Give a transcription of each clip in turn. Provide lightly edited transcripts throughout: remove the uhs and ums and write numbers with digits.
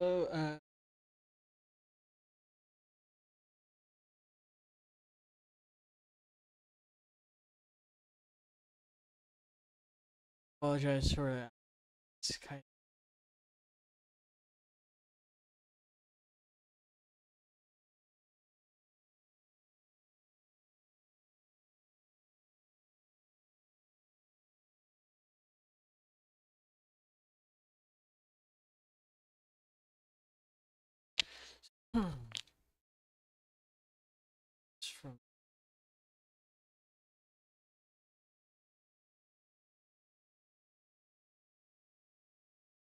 So, apologize for this kind of from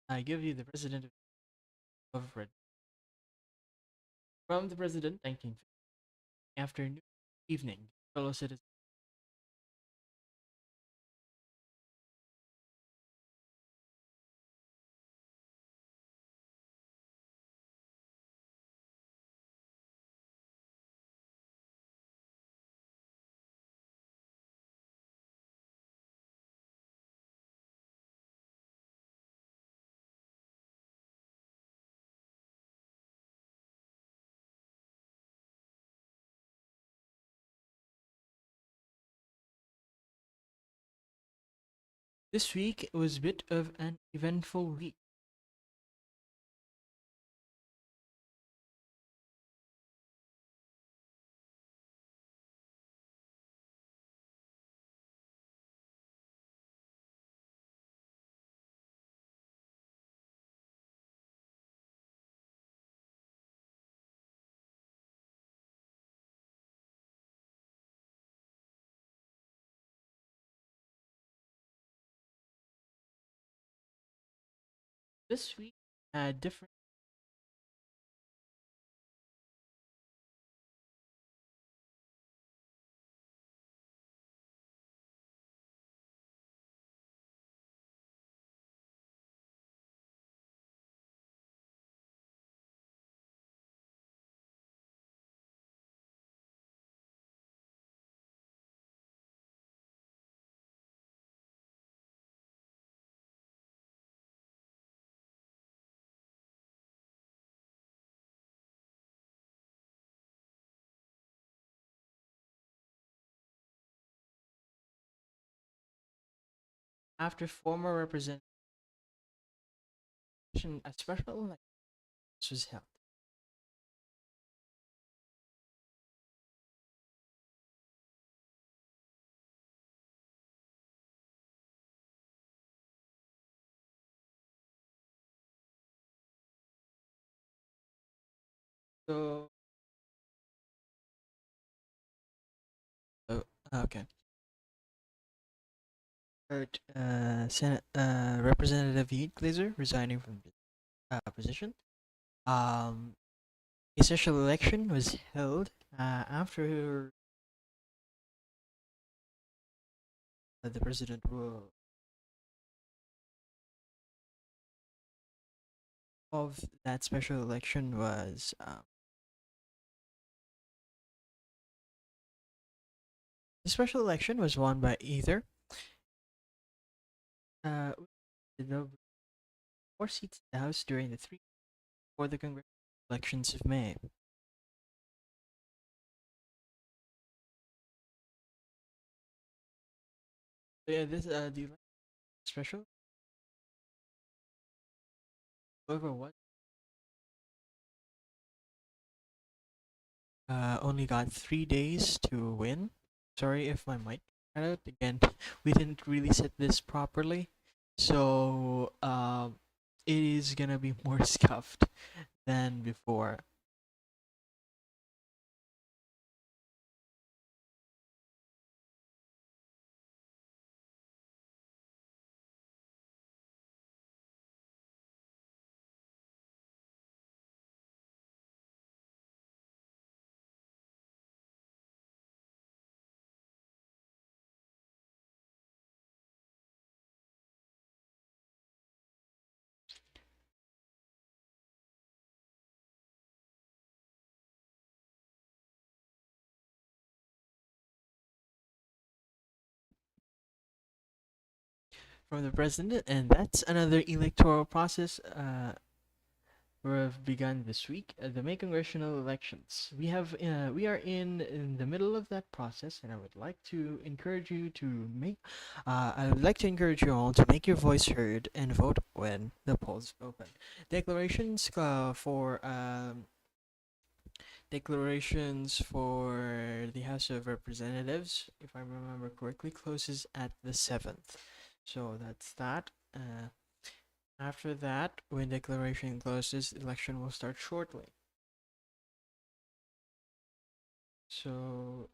I give you the president of Red from the president 1950 afternoon evening fellow citizens. This week was a bit of an eventful week. This week had different. After former representation, a special election was held. So, oh, okay. Senate Representative Heath Glazer resigning from position. Um, a special election was held after the president of that special election was the special election was won by either uh, the four seats in the House during the three for the congressional elections of May. So yeah, this the special whoever won only got 3 days to win. Sorry if my mic cut out again. We didn't really set this properly, so it is gonna be more scuffed than before. From the president, and that's another electoral process. have begun this week the May congressional elections. We are in the middle of that process, and I would like to encourage you to make. I would like to encourage you all to make your voice heard and vote when the polls open. Declarations declarations for the House of Representatives, if I remember correctly, closes at the 7th. So that's that. After that, when declaration closes, election will start shortly. So,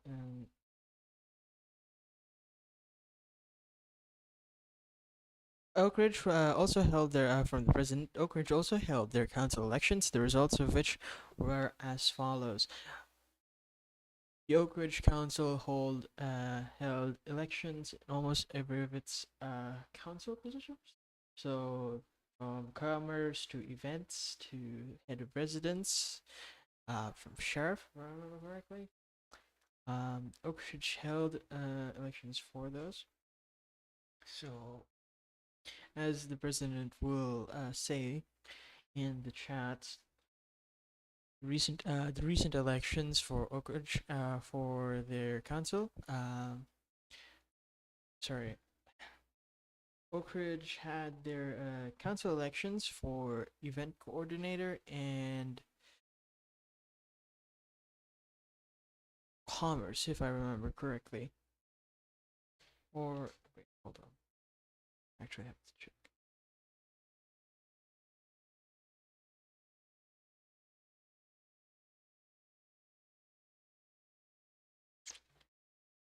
Oak Ridge also held their from the president. Oak Ridge also held their council elections, the results of which were as follows: the Oak Ridge Council held elections in almost every of its council positions. So, from commerce to events to head of residence, from sheriff, if I remember correctly. Oak Ridge held elections for those. So, as the president will say in the chat, the recent elections for Oak Ridge for their council. Sorry, Oak Ridge had their council elections for event coordinator and commerce, if I remember correctly. Or wait, hold on. Actually, I have to check.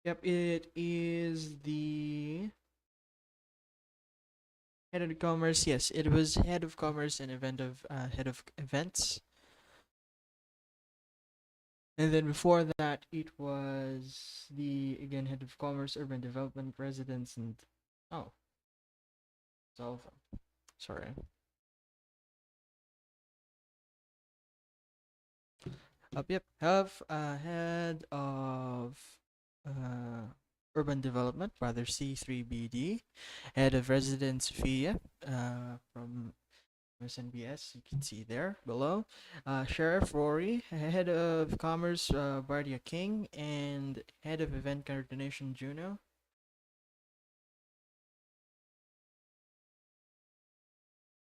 Yep, it is the head of commerce. Yes, it was head of commerce and head of events. And then before that, it was the again head of commerce, urban development, residence, and oh, it's all of them. Sorry. Yep. Have head of uh urban development, rather C3BD, head of residence Sophia from SNBS, you can see there below. Sheriff Rory, head of commerce Bardia King, and head of event coordination Juno.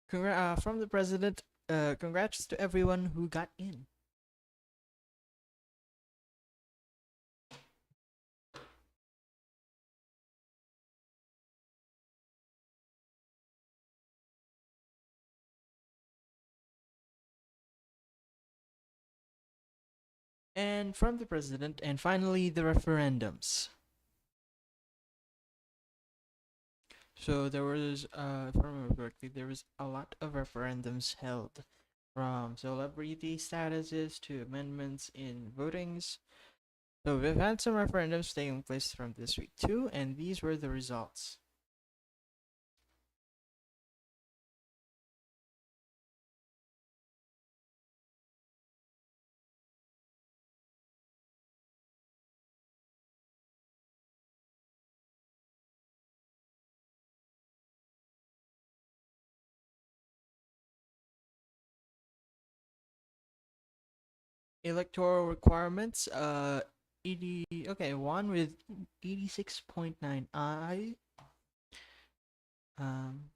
From the president, congrats to everyone who got in. And from the president, and finally the referendums. So there was, if I remember correctly, there was a lot of referendums held, from celebrity statuses to amendments in votings. So we've had some referendums taking place from this week too, and these were the results. Electoral requirements, 80, okay, one with 86.9 I. Um,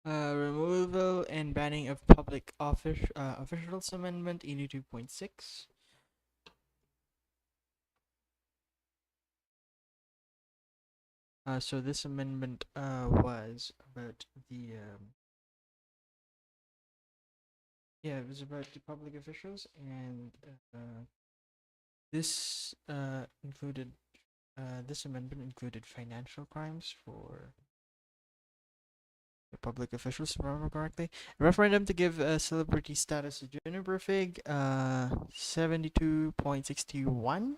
Removal and banning of public officials amendment 82.6. So this amendment was about the yeah, it was about the public officials, and this included this amendment included financial crimes for the public officials, if I remember correctly. A referendum to give celebrity status to Juniper Fig, 72.61.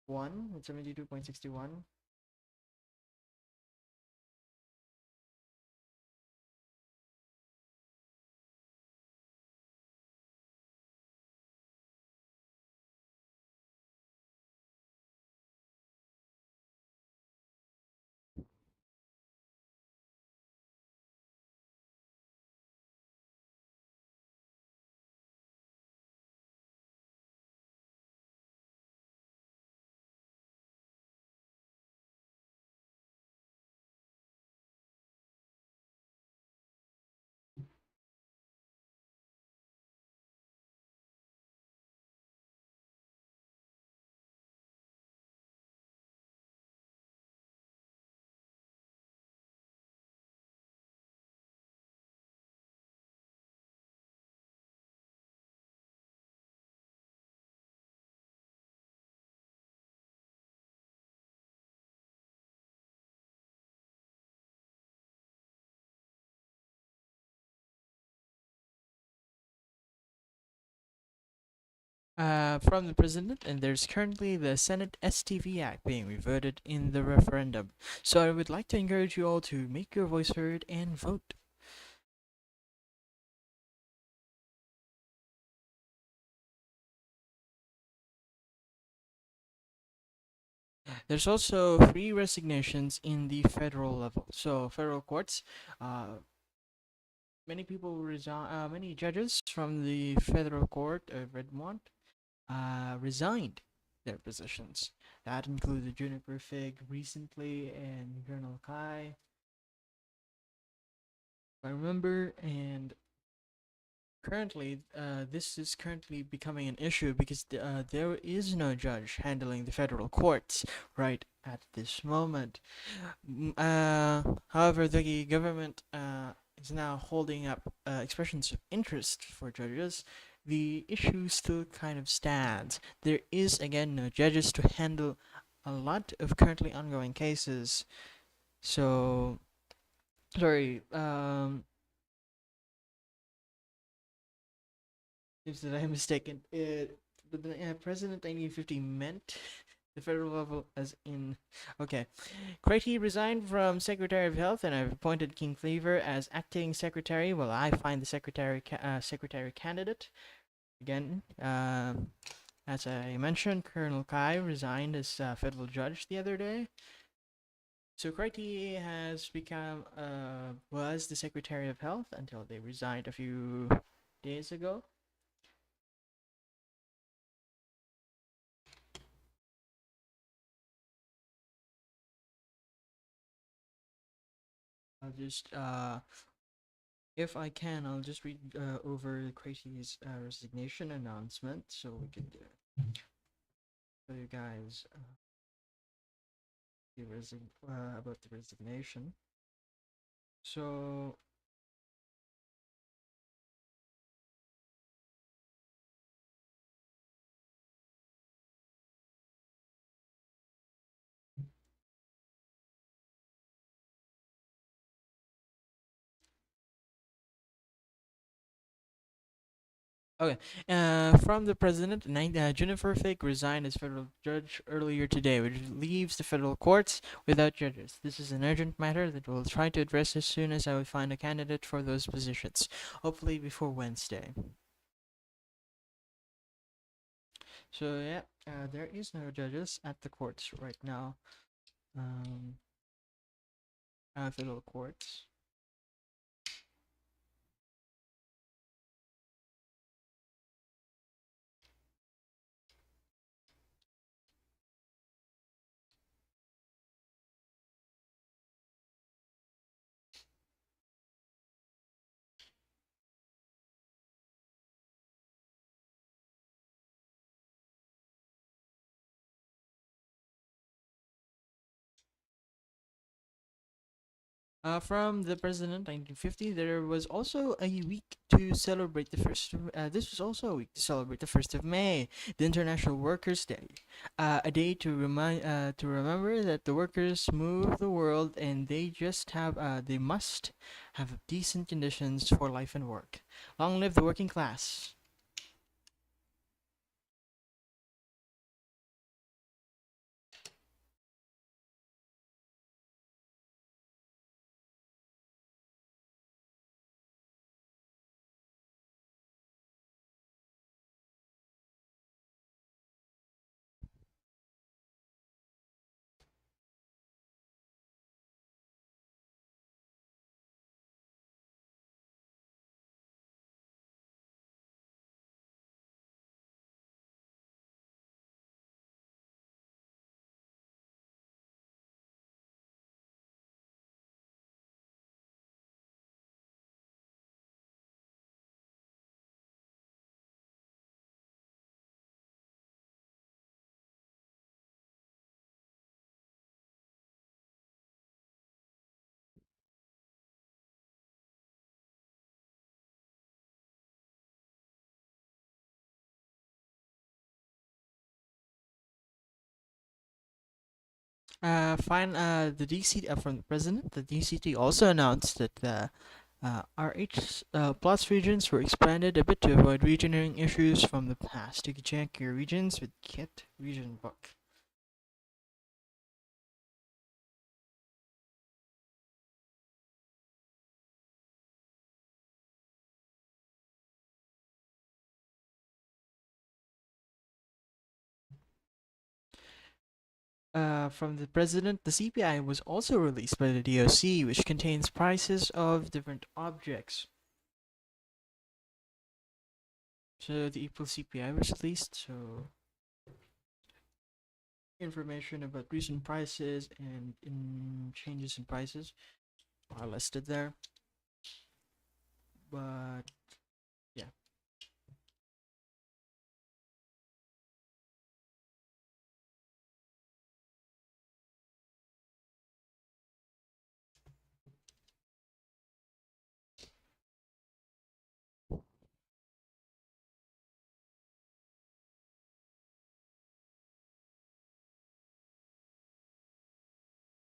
72.61. from the president, and there's currently the Senate STV Act being reverted in the referendum. So I would like to encourage you all to make your voice heard and vote. There's also three resignations in the federal level. So federal courts, uh, many people resign. Many judges from the federal court of Redmond resigned their positions. That included Juniper Fig recently and Colonel Kai, if I remember, and currently, this is currently becoming an issue because there is no judge handling the federal courts right at this moment. However, the government is now holding up expressions of interest for judges. The issue still kind of stands. There is again no judges to handle a lot of currently ongoing cases. So, sorry. Seems that I am mistaken. The President 1950 meant the federal level as in. Okay. Craigie resigned from Secretary of Health, and I've appointed King Cleaver as acting secretary while I find the secretary candidate. Again, as I mentioned, Colonel Kai resigned as federal judge the other day. So Craigie has become was the Secretary of Health until they resigned a few days ago. I'll just if I can, I'll just read over Crazy's resignation announcement so we can show you guys about the resignation. So, okay. From the president, Jennifer Fake resigned as federal judge earlier today, which leaves the federal courts without judges. This is an urgent matter that we'll try to address as soon as I will find a candidate for those positions, hopefully before Wednesday. So yeah, there is no judges at the courts right now. Um, federal courts. From the president, 1950, there was also a week to celebrate the first. This was also a week to celebrate the 1st of May, the International Workers' Day, a day to remember that the workers move the world and they must have decent conditions for life and work. Long live the working class. The DC from the president, the DCT also announced that RH plus regions were expanded a bit to avoid regioning issues from the past. You can check your regions with Kit Region Book. From the president, the CPI was also released by the DOC, which contains prices of different objects. So the April CPI was released, so information about recent prices and in changes in prices are listed there. But yeah.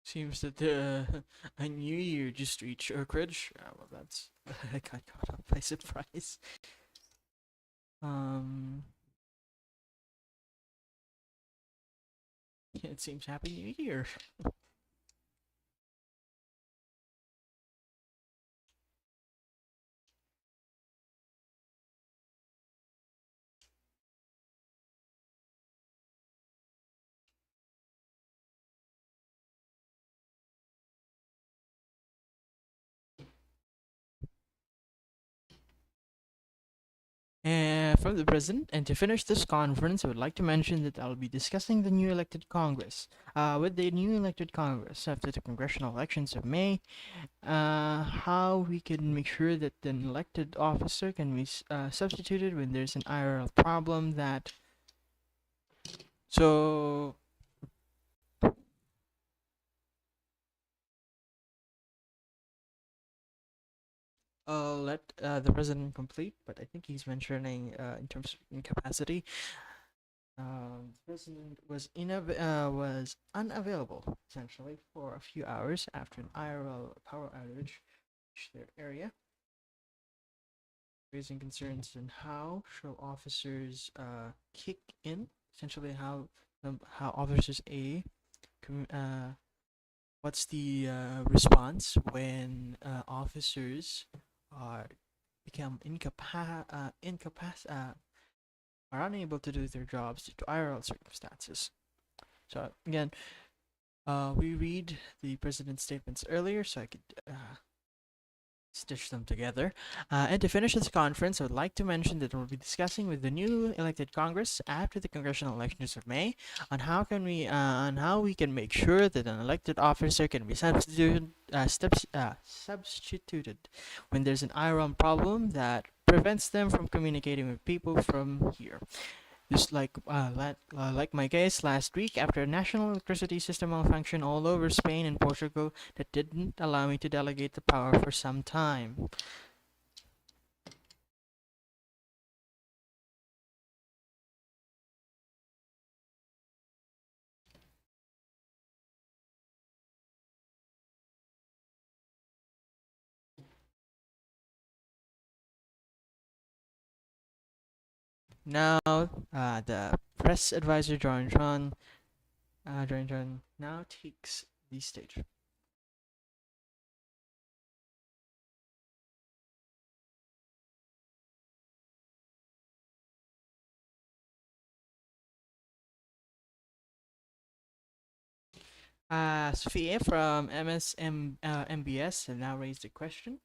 Seems that a new year just reached Oakridge. Well, that's I got caught up by surprise. Um, it seems Happy New Year. From the president, and to finish this conference, I would like to mention that I'll be discussing the new elected Congress. With the new elected Congress after the congressional elections of May, how we can make sure that an elected officer can be substituted when there's an IRL problem that. So I'll let the president complete, but I think he's mentioning in terms of incapacity. President was unavailable essentially for a few hours after an IRL power outage reached their area, raising concerns on how shall officers kick in. Essentially, how officers what's the response when officers are become are unable to do their jobs due to IRL circumstances. So again, we read the president's statements earlier, so I could stitch them together. And to finish this conference, I would like to mention that we'll be discussing with the new elected Congress after the congressional elections of May on how we can make sure that an elected officer can be substituted when there's an IROM problem that prevents them from communicating with people from here. Just like my case last week, after a national electricity system malfunction all over Spain and Portugal that didn't allow me to delegate the power for some time. Now, the press advisor John now takes the stage. Sophia from MBS have now raised a question.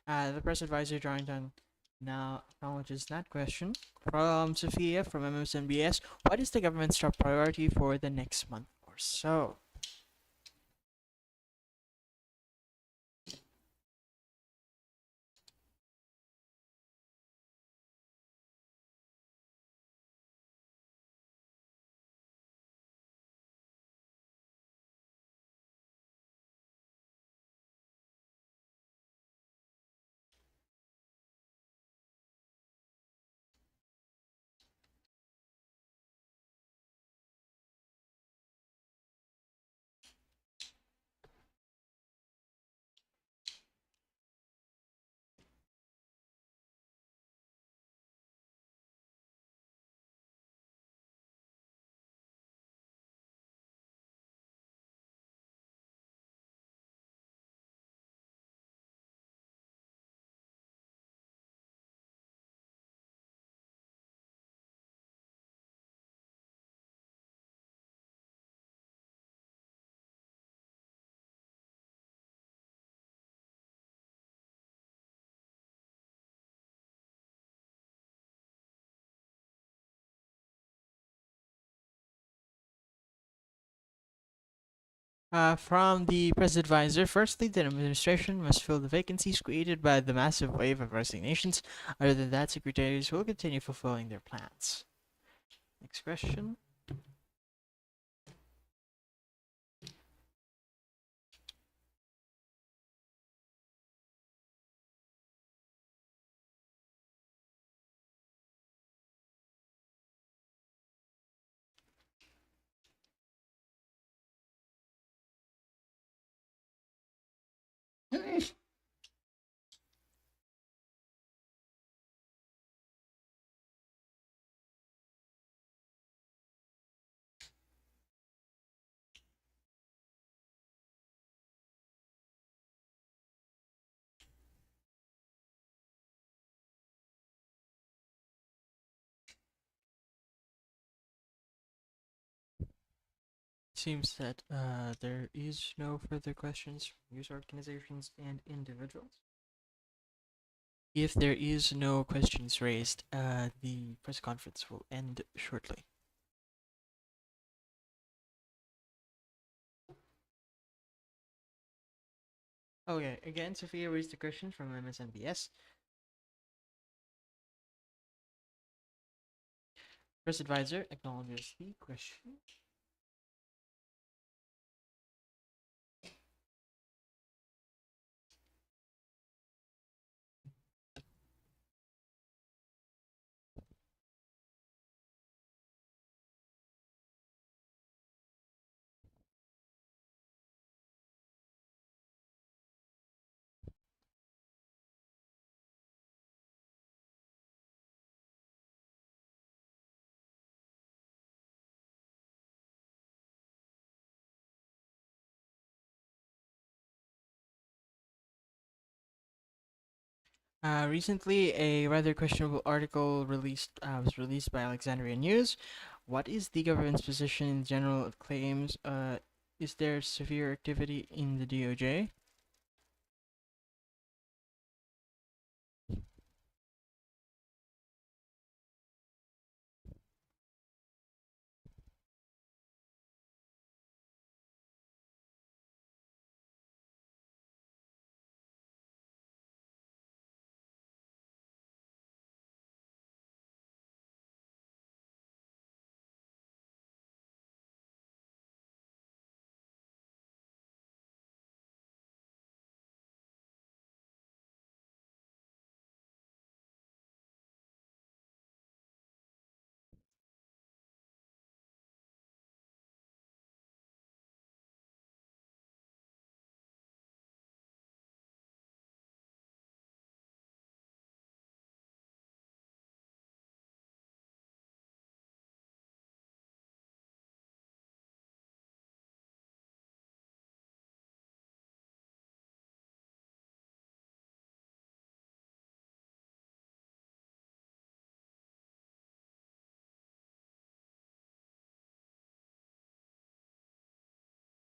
The press advisor John now acknowledges that question. From Sophia from MSNBS, what is the government's top priority for the next month or so? From the press advisor, firstly, the administration must fill the vacancies created by the massive wave of resignations. Other than that, secretaries will continue fulfilling their plans. Next question. Seems that there is no further questions from news organizations and individuals. If there is no questions raised, the press conference will end shortly. Okay, again, Sophia raised a question from MSNBS. Press advisor acknowledges the question. Recently, a rather questionable article was released by Alexandria News. What is the government's position in general claims? Is there severe activity in the DOJ?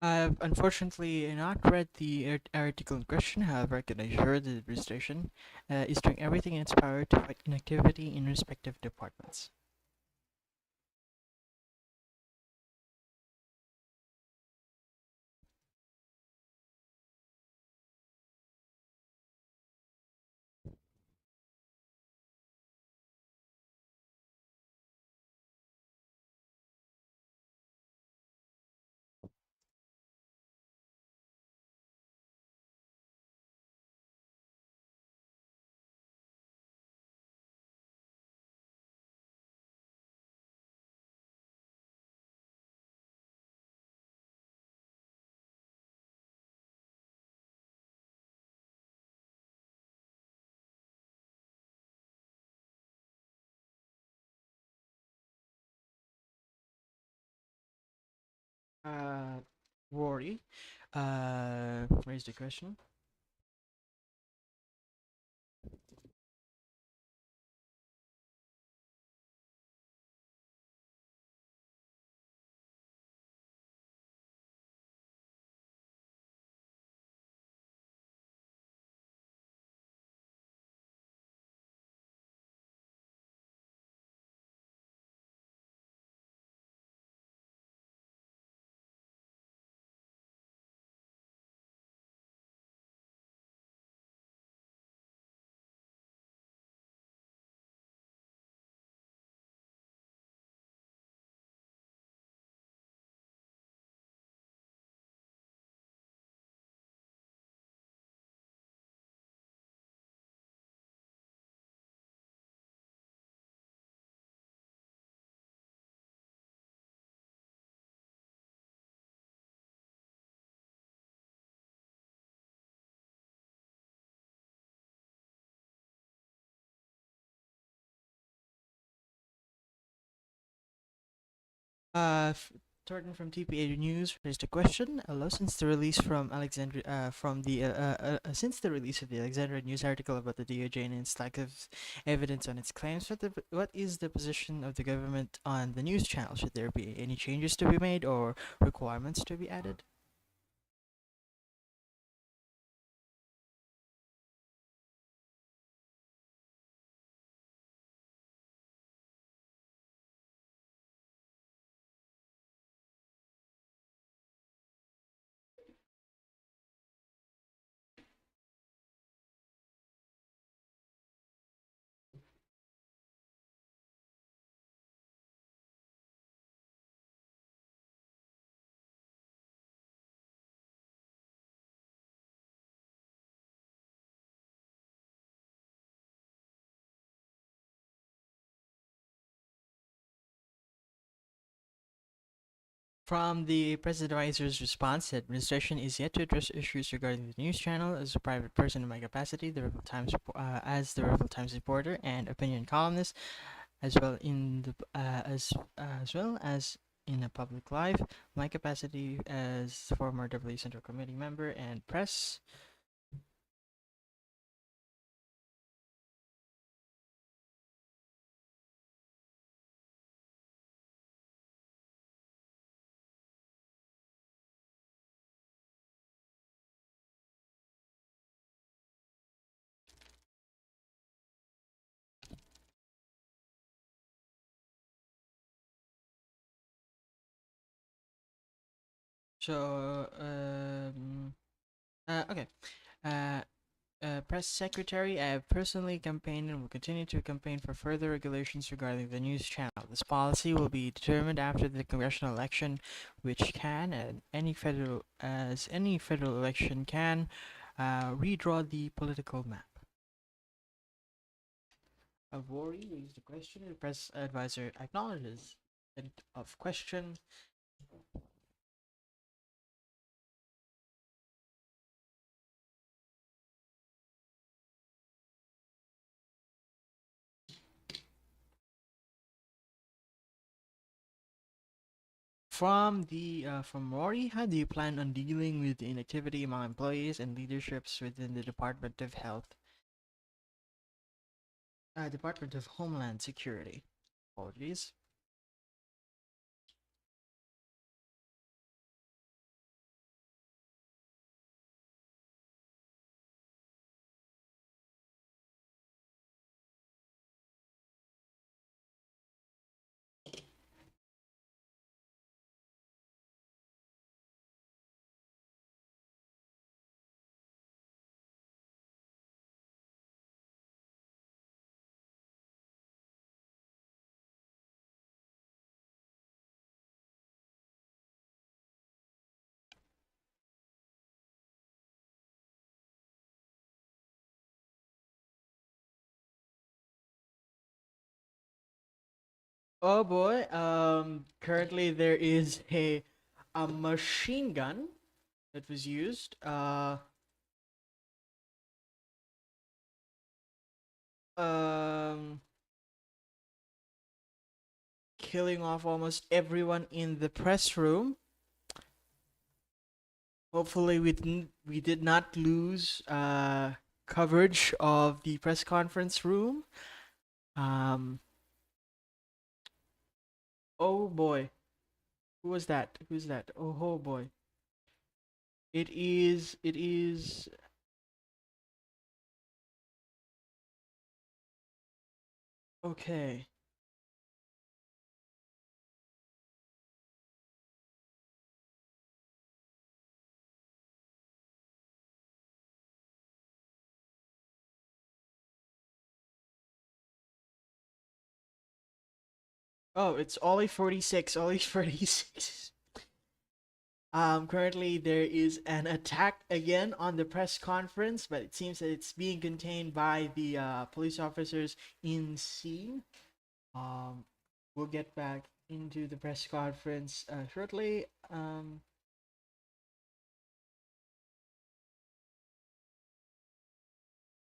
I've unfortunately not read the article in question. However, I can assure the administration is doing everything in its power to fight inactivity in respective departments. Uh, Rory, raised a question. Thornton from TPA News raised a question. Hello, since the release from Alexandria, since the release of the Alexandria News article about the DOJ and its lack of evidence on its claims, what is the position of the government on the news channel? Should there be any changes to be made or requirements to be added? From the press advisor's response, the administration is yet to address issues regarding the news channel. As a private person in my capacity, as the Rebel Times reporter and opinion columnist, as well in the as well as in a public life, my capacity as former W Central Committee member and press. So, okay. Uh, Press Secretary, I have personally campaigned and will continue to campaign for further regulations regarding the news channel. This policy will be determined after the congressional election, which can, and any federal election can, redraw the political map. Avori raised the question. The press advisor acknowledges of question. From Rory, how do you plan on dealing with the inactivity among employees and leaderships within the Department of Health, Department of Homeland Security? Apologies. Oh boy. Currently there is a machine gun that was used. Um, Killing off almost everyone in the press room. Hopefully, we did not lose coverage of the press conference room. Um, oh boy, who was that? Who's that? Oh boy, it is. It is. Okay. Oh, it's Ollie 46. Ollie 46. Currently there is an attack again on the press conference, but it seems that it's being contained by the police officers in scene. Um, we'll get back into the press conference shortly.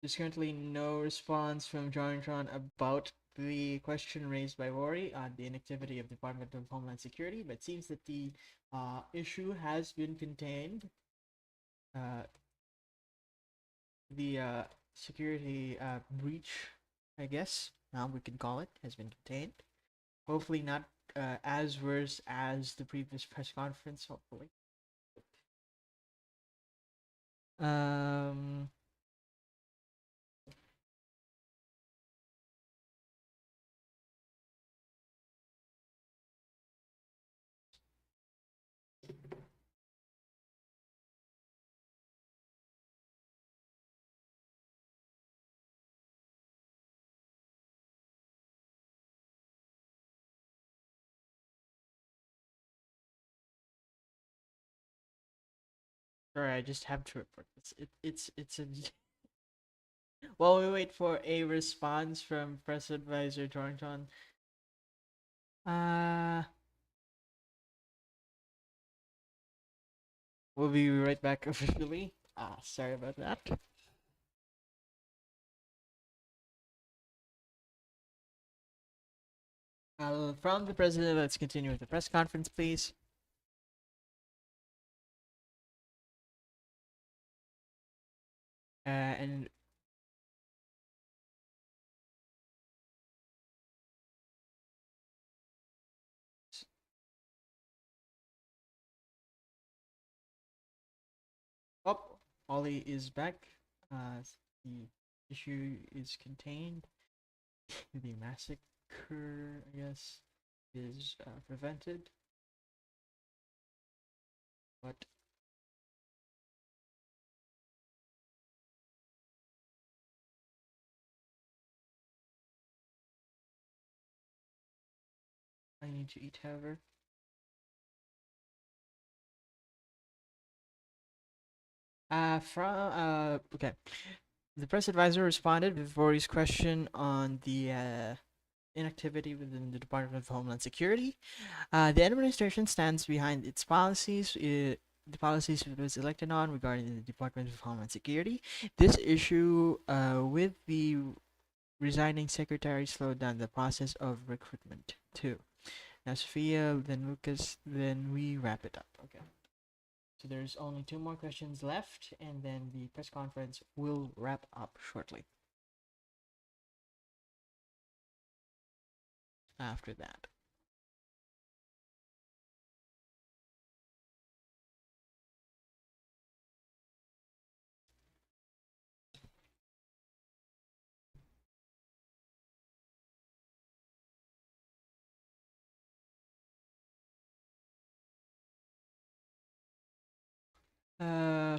There's currently no response from Jontron about the question raised by Rory on the inactivity of Department of Homeland Security, but it seems that the issue has been contained. Uh, the security breach, I guess now we can call it, has been contained. Hopefully not as worse as the previous press conference. Hopefully. Um, Sorry, I just have to report this. It's a while we wait for a response from Press Advisor Thornton. Uh we'll be right back officially. Sorry about that. From the president, let's continue with the press conference, please. And oh, Ollie is back. The issue is contained. The massacre, I guess, is prevented. But I need to eat, however. Okay. The press advisor responded with Rory's question on the inactivity within the Department of Homeland Security. The administration stands behind its policies. The policies it was elected on regarding the Department of Homeland Security. This issue with the resigning secretary slowed down the process of recruitment too. Now, Sophia, then Lucas, then we wrap it up. Okay. So there's only two more questions left, and then the press conference will wrap up shortly after that.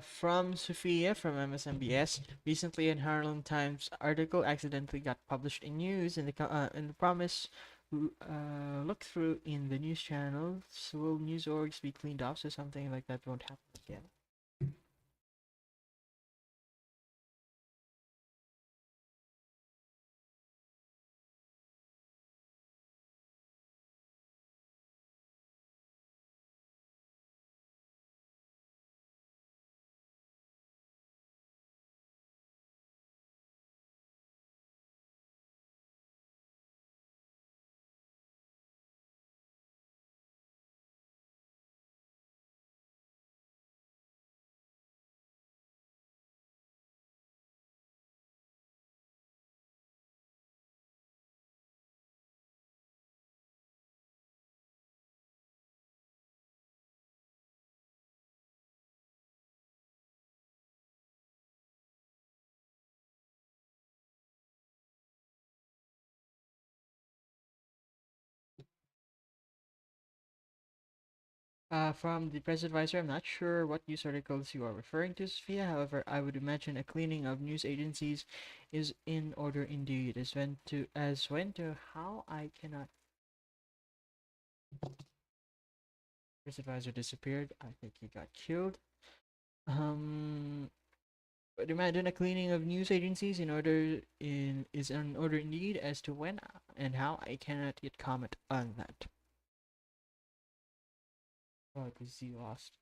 From Sophia from MSNBS. Recently, in Harlem Times article accidentally got published in news, and the promise look through in the news channels. So will news orgs be cleaned off so something like that won't happen again? From the press advisor, I'm not sure what news articles you are referring to, Sophia. However, I would imagine a cleaning of news agencies is in order indeed. As when to how I cannot. Press advisor disappeared. I think he got killed. But imagine a cleaning of news agencies is in order indeed. As to when and how, I cannot yet comment on that. Oh, because he lost.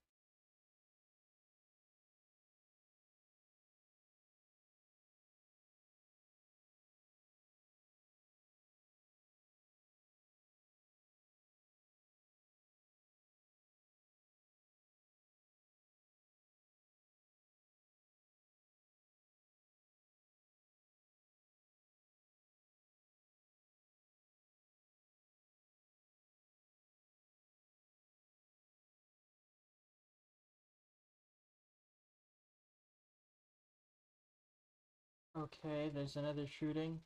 Okay, there's another shooting.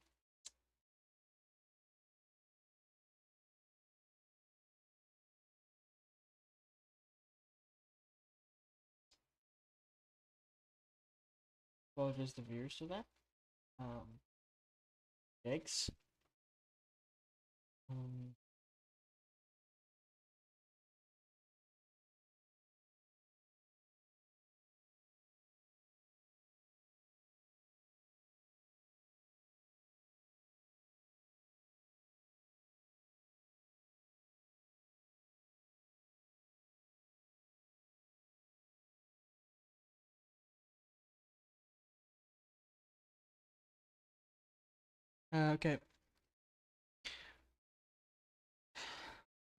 Well, just the viewers to that. Um, Yikes. Um, okay.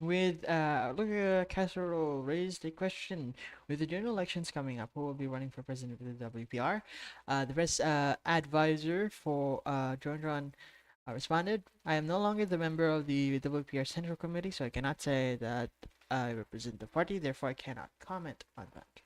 With look, Casserole raised a question. With the general elections coming up, who will be running for president of the WPR? The press advisor for John responded, "I am no longer the member of the WPR Central Committee, so I cannot say that I represent the party. Therefore, I cannot comment on that."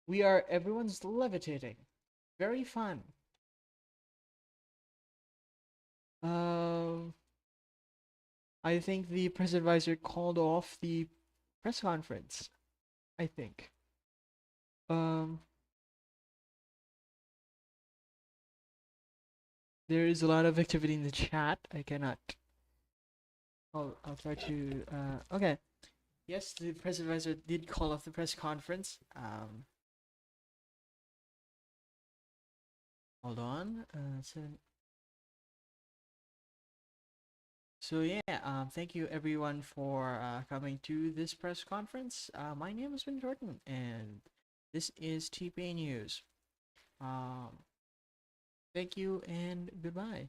We are everyone's levitating. Very fun. Um, I think the press advisor called off the press conference. I think. Um, there is a lot of activity in the chat. I cannot. I'll try to. Okay. Yes, the press advisor did call off the press conference. Hold on. So yeah. Thank you everyone for coming to this press conference. My name has been Jordan, and this is TPA News. Um, Thank you and goodbye.